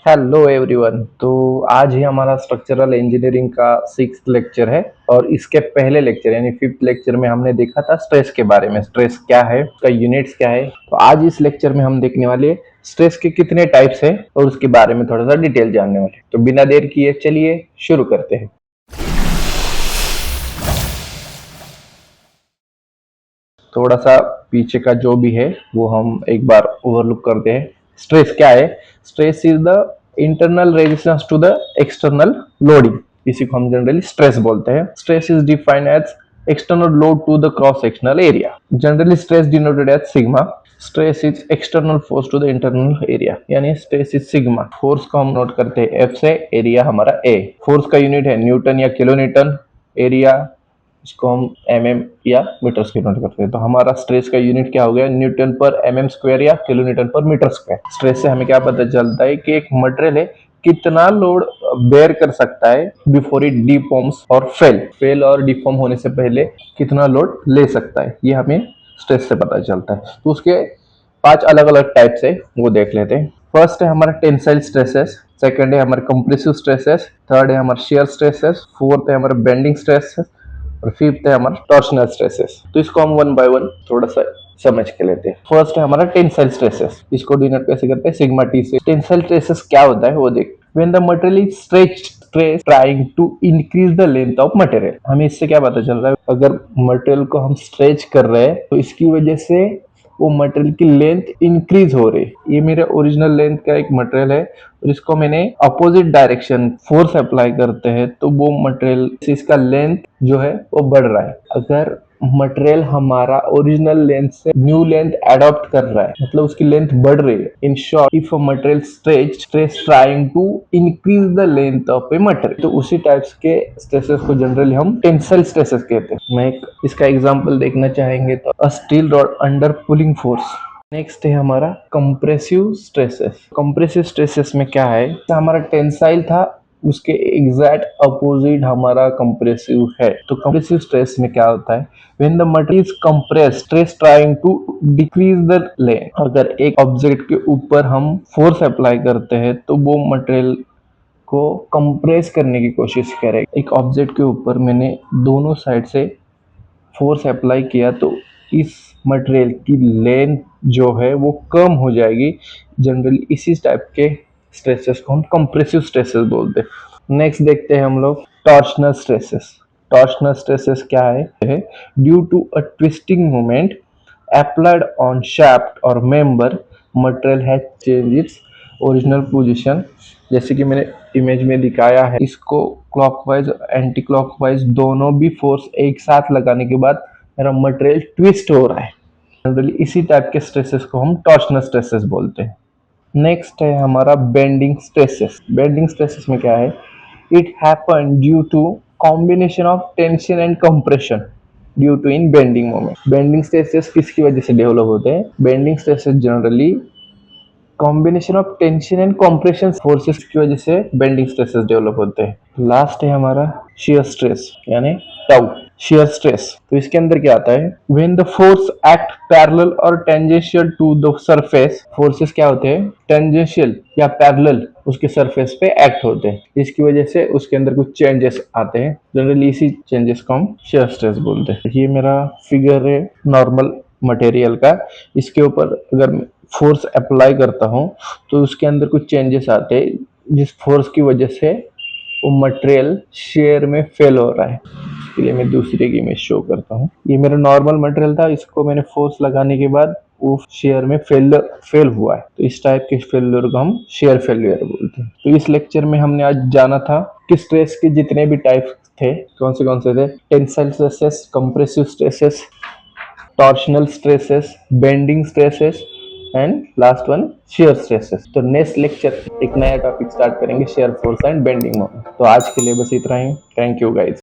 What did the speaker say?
Hello everyone. तो आज ही हमारा स्ट्रक्चरल इंजीनियरिंग का 6th लेक्चर है और इसके पहले लेक्चर यानी 5th लेक्चर में हमने देखा था स्ट्रेस के बारे में। स्ट्रेस क्या है, उसका यूनिट्स क्या है। तो आज इस लेक्चर में हम देखने वाले स्ट्रेस के कितने टाइप्स है और उसके बारे में थोड़ा सा डिटेल जानने वाले। तो बिना देर किए चलिए शुरू करते हैं। थोड़ा सा पीछे का जो भी है वो हम एक बार ओवरलुक करते हैं। स्ट्रेस क्या है? Stress is the internal resistance to the external loading. इसी को हम जनरली स्ट्रेस बोलते हैं। Stress is defined as external load to the cross sectional area, generally stress denoted as sigma. Stress is external force to the internal area, यानी stress is sigma. Force को हम note करते हैं F से, area हमारा A. Force का unit है newton या किलोन्यूटन। एरिया इसको हम mm या मीटर स्क्वायर नोट करते हैं। तो हमारा स्ट्रेस का यूनिट क्या हो गया? न्यूटन पर mm स्क्वायर या किलोन्यूटन पर मीटर स्क्वायर। स्ट्रेस से हमें क्या पता चलता है कि एक मटेरियल है कितना लोड बेयर कर सकता है बिफोर इट डिफॉर्म्स और फेल और डिफॉर्म होने से पहले कितना लोड ले सकता है, ये हमें स्ट्रेस से पता चलता है। तो उसके 5 अलग अलग टाइप्स है, वो देख लेते हैं। फर्स्ट है हमारा टेंसाइल स्ट्रेसेस, सेकंड है हमारा कंप्रेसिव स्ट्रेसेस, थर्ड है हमारा शियर स्ट्रेसेस, फोर्थ है हमारा बेंडिंग स्ट्रेसेस और फिफ्थ है हमारा टॉर्शनल स्ट्रेसेस। तो इसको हम वन बाय वन थोड़ा सा समझ के लेते हैं। फर्स्ट है हमारा टेंसाइल स्ट्रेसेस, इसको डिनोट कैसे करते हैं? सिग्मा टी से। टेंसाइल स्ट्रेसेस क्या होता है वो देख। When the material is stretch trying to increase the length of material. हमें इससे क्या पता चल रहा है? अगर मटेरियल को हम स्ट्रेच कर रहे हैं तो इसकी वजह से वो मटेरियल की लेंथ इंक्रीज हो रही है। ये मेरे ओरिजिनल लेंथ का एक मटेरियल है और इसको मैंने अपोजिट डायरेक्शन फोर्स अप्लाई करते हैं तो वो मटेरियल से इसका लेंथ जो है वो बढ़ रहा है। अगर मटेरियल हमारा ओरिजिनल लेंथ से न्यू लेंथ अडॉप्ट कर रहा है, मतलब उसकी लेंथ बढ़ रही है। In short, if a material stretch trying to increase the length of a material, तो उसी टाइप्स के स्ट्रेसेस को जनरली हम टेंसाइल स्ट्रेसेस कहते हैं। मैं इसका एग्जांपल देखना चाहेंगे तो a steel rod under pulling force. Next है हमारा कंप्रेसिव स्ट्रेसेस। कंप्रेसिव स्ट्रेसेस में क्या है? हमारा टेंसाइल था, उसके एग्जैक्ट अपोजिट हमारा कंप्रेसिव है। तो कंप्रेसिव स्ट्रेस में क्या होता है? When the material is compressed, stress trying to decrease the length. अगर एक ऑब्जेक्ट के ऊपर हम फोर्स अप्लाई करते हैं तो वो मटेरियल को कंप्रेस करने की कोशिश करेगा। एक ऑब्जेक्ट के ऊपर मैंने दोनों साइड से फोर्स अप्लाई किया तो इस मटेरियल की लेंथ जो है वो कम हो जाएगी। जनरली इसी टाइप के स्ट्रेसेस को हम कंप्रेसिव स्ट्रेसेस बोलते हैं। नेक्स्ट देखते हैं हम लोग टॉर्शनल स्ट्रेसेस। टॉर्शनल स्ट्रेसेस क्या है? Due to a twisting moment applied on shaft or member, material has changed its original position। जैसे कि मैंने इमेज में दिखाया है, इसको क्लॉकवाइज एंटी क्लॉकवाइज दोनों भी फोर्स एक साथ लगाने के बाद मेरा मटेरियल ट्विस्ट हो रहा है। जनरली इसी टाइप के स्ट्रेसेस को हम टॉर्शनल स्ट्रेसेस बोलते हैं। नेक्स्ट है हमारा बेंडिंग स्ट्रेसेस। बेंडिंग स्ट्रेसेस में क्या है? It happen due to combination of tension and compression due to in bending moment. Bending stresses किसकी वजह से डेवलप होते हैं? Bending stresses generally combination of tension and compression forces की वजह से बेंडिंग स्ट्रेसेस डेवलप होते हैं। लास्ट है हमारा शियर स्ट्रेस यानी टाउ। शियर स्ट्रेस, तो इसके अंदर क्या आता है? When the force act parallel और tangential to the surface. Forces क्या होते हैं? टेंजेंशियल या पैरेलल उसके सरफेस पे एक्ट होते हैं, इसकी वजह से उसके अंदर कुछ चेंजेस आते हैं। जनरली इसी चेंजेस को हम शियर स्ट्रेस बोलते हैं। ये मेरा फिगर है नॉर्मल मटेरियल का। इसके ऊपर अगर फोर्स अप्लाई करता हूँ तो उसके अंदर कुछ चेंजेस आते हैं, जिस फोर्स की वजह से वो मटेरियल शेयर में फेल हो रहा है। इसके लिए मैं दूसरे की इमेज शो करता हूँ। ये मेरा नॉर्मल मटेरियल था, इसको मैंने फोर्स लगाने के बाद वो शेयर में फेल हुआ है। तो इस टाइप के फेलियर को हम शेयर फेलियर बोलते हैं। तो इस लेक्चर में हमने आज जाना था कि स्ट्रेस के जितने भी टाइप थे कौन से थे। Tensile stresses, compressive stresses, torsional stresses, bending stresses and last one shear stresses. तो नेक्स्ट लेक्चर एक नया टॉपिक स्टार्ट करेंगे, shear force and bending moment. तो आज के लिए बस इतना ही। Thank you guys.